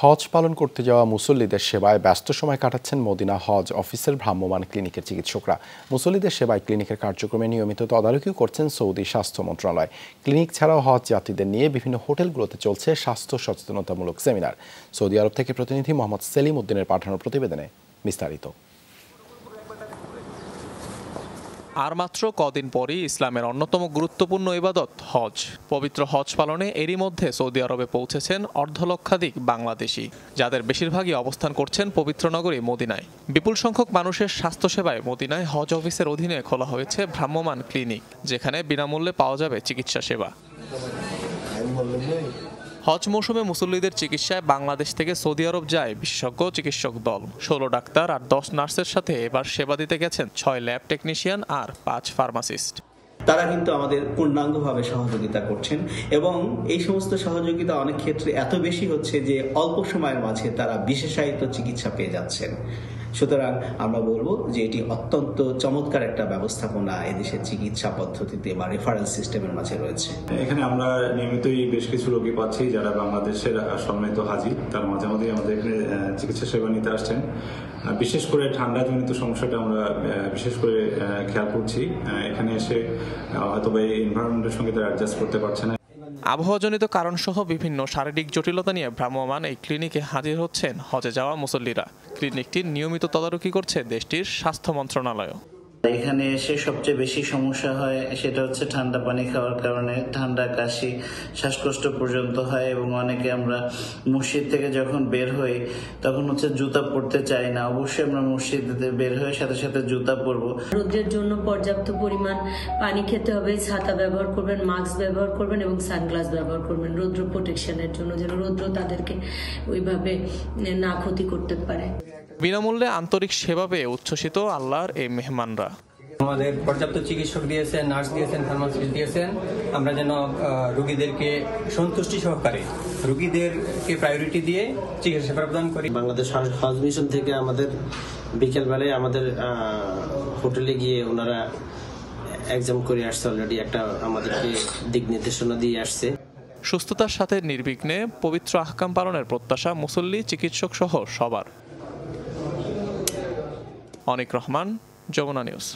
হজ পালন করতে যাওয়া মুসল্লিদের সেবায় ব্যস্ত সময় কাটাচ্ছেন মদিনা হজ অফিসের ভ্রাম্যমাণ ক্লিনিকের চিকিৎসকরা। মুসল্লিদের সেবায় ক্লিনিকের কার্যক্রমে নিয়মিত তদারকিও করছেন সৌদি স্বাস্থ্য মন্ত্রণালয়। ক্লিনিক ছাড়াও হজ যাত্রীদের নিয়ে বিভিন্ন হোটেলগুলোতে চলছে স্বাস্থ্য সচেতনতামূলক সেমিনার। সৌদি আরব থেকে প্রতিনিধি মোহাম্মদ সেলিম উদ্দিনের পাঠানো প্রতিবেদনে বিস্তারিত। আর মাত্র কদিন পরই ইসলামের অন্যতম গুরুত্বপূর্ণ ইবাদত হজ। পবিত্র হজ পালনে এরই মধ্যে সৌদি আরবে পৌঁছেছেন অর্ধলক্ষাধিক বাংলাদেশি, যাদের বেশিরভাগই অবস্থান করছেন পবিত্র নগরী মদিনায়। বিপুল সংখ্যক মানুষের স্বাস্থ্যসেবায় মদিনায় হজ অফিসের অধীনে খোলা হয়েছে ভ্রাম্যমাণ ক্লিনিক, যেখানে বিনামূল্যে পাওয়া যাবে চিকিৎসা সেবা। হজ মৌসুমে মুসল্লিদের চিকিৎসায় বাংলাদেশ থেকে সৌদি আরব যায় বিশেষজ্ঞ চিকিৎসক দল। 16 ডাক্তার আর 10 নার্সের সাথে এবার সেবা দিতে গেছেন 6 ল্যাব টেকনিশিয়ান আর 5 ফার্মাসিস্ট। তারা কিন্তু আমাদের পূর্ণাঙ্গভাবে সহযোগিতা করছেন এবং এই সমস্ত সহযোগিতা অনেক ক্ষেত্রে এত বেশি হচ্ছে যে অল্প সময়ের মাঝে তারা বিশেষায়িত চিকিৎসা পেয়ে যাচ্ছেন। সুতরাং আমরা বলবো যে এটি অত্যন্ত চমৎকার একটা ব্যবস্থাপনা এদেশের চিকিৎসা পদ্ধতিতে বা রেফারেল সিস্টেমের মাঝে রয়েছে। এখানে আমরা নিয়মিতই বেশ কিছু রোগী পাচ্ছি যারা বাংলাদেশের সম্মানিত হাজি, তার মাঝে মাঝে আমাদের এখানে চিকিৎসা সেবা নিতে আসছেন। বিশেষ করে ঠান্ডাজনিত সমস্যাটা আমরা বিশেষ করে খেয়াল করছি। এখানে এসে হয়তো বা এই এনভায়রনমেন্টের সঙ্গে তারা অ্যাডজাস্ট করতে পারছে না। আবহাওয়াজনিত কারণসহ বিভিন্ন শারীরিক জটিলতা নিয়ে ভ্রাম্যমাণ এই ক্লিনিকে হাজির হচ্ছেন হজে যাওয়া মুসল্লিরা। ক্লিনিকটির নিয়মিত তদারকি করছে দেশটির স্বাস্থ্য মন্ত্রণালয়। এখানে এসে সবচেয়ে বেশি সমস্যা হয় সেটা হচ্ছে ঠান্ডা পানি খাওয়ার কারণে ঠান্ডা, কাশি, শ্বাসকষ্ট পর্যন্ত হয় এবং অনেকে আমরা মসজিদ থেকে যখন বের হই তখন হচ্ছে জুতা পরতে চাই না। অবশ্যই আমরা মসজিদে বের হয়ে সাথে সাথে জুতা পরবো। রোদের জন্য পর্যাপ্ত পরিমাণ পানি খেতে হবে, ছাতা ব্যবহার করবেন, মাস্ক ব্যবহার করবেন এবং সানগ্লাস ব্যবহার করবেন রৌদ্র প্রোটেকশনের জন্য, যেন রৌদ্র তাদেরকে ওইভাবে না ক্ষতি করতে পারে। বিনামূল্যে আন্তরিক সেবা পেয়ে উচ্ছ্বসিত আল্লাহর এই মেহমানরা। আমাদের পর্যাপ্ত চিকিৎসক দিয়েছেন, নার্স দিয়েছেন, ফার্মাসিস্ট দিয়েছেন। আমরা যেন রোগীদেরকে সন্তুষ্টি সহকারে রোগীদেরকে প্রায়োরিটি দিয়ে চিকিৎসা সেবা প্রদান করি। বাংলাদেশ হজ মিশন থেকে আমাদের বিকেলবেলায় আমাদের হোটেলে গিয়ে ওনারা এক্সাম করে আসছে, অলরেডি একটা আমাদেরকে দিক নির্দেশনা দিয়ে আসছে। সুস্থতার সাথে নির্বিঘ্নে পবিত্র আহকাম পালনের প্রত্যাশা মুসল্লি, চিকিৎসক সহ সবার। অনিক রহমান, যমুনা নিউজ।